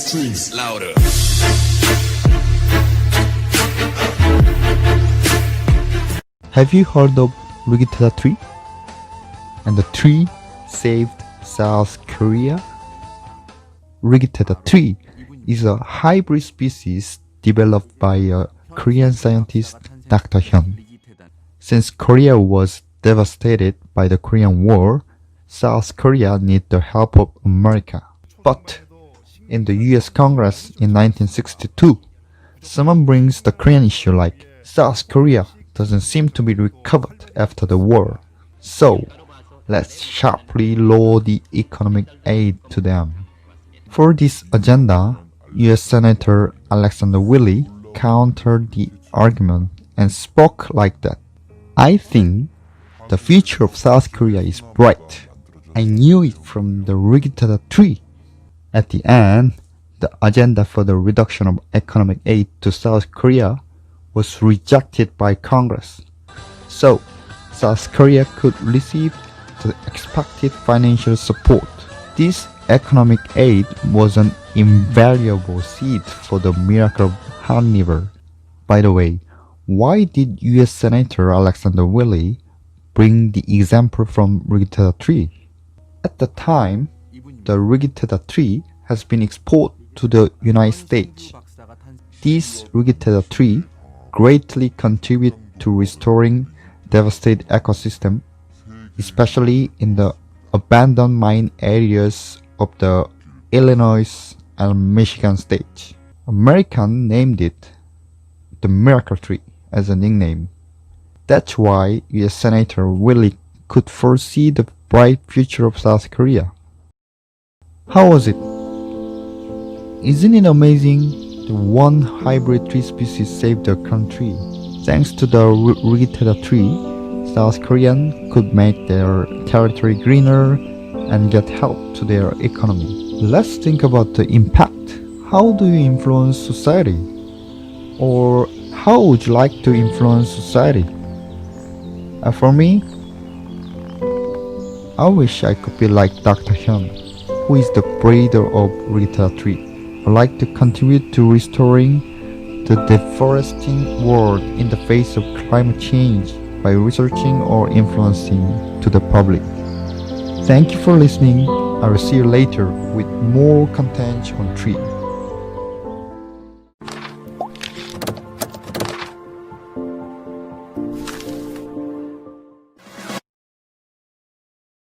trees louder. Have you heard of Rigitaeda tree? And the tree saved South Korea? Rigitaeda tree is a hybrid species developed by a Korean scientist, Dr. Hyun. Since Korea was devastated by the Korean War, South Korea needed the help of America. But in the US Congress in 1962, someone brings the Korean issue like South Korea doesn't seem to be recovered after the war. So, let's sharply lower the economic aid to them. For this agenda, US Senator Alexander Willey countered the argument and spoke like that. I think the future of South Korea is bright. I knew it from the Rigitaeda tree. At the end, the agenda for the reduction of economic aid to South Korea was rejected by Congress. So, South Korea could receive the expected financial support. This economic aid was an invaluable seed for the miracle of Han River. By the way, why did US Senator Alexander Willey bring the example from Rigitaeda tree? At the time, the Rigitaeda tree has been exported to the United States. This Rigitaeda tree greatly contribute to restoring devastated ecosystem, especially in the abandoned mine areas of the Illinois and Michigan states. Americans named it the Miracle Tree as a nickname. That's why US Senator Willey could foresee the bright future of South Korea. How was it? Isn't it amazing? The one hybrid tree species saved the country. Thanks to the Rigitaeda tree, South Koreans could make their territory greener and get help to their economy. Let's think about the impact. How do you influence society? Or how would you like to influence society? For me, I wish I could be like Dr. Hyun, who is the breeder of Rigitaeda tree. I'd like to contribute to restoring the deforesting world in the face of climate change by researching or influencing to the public. Thank you for listening. I will see you later with more content on tree.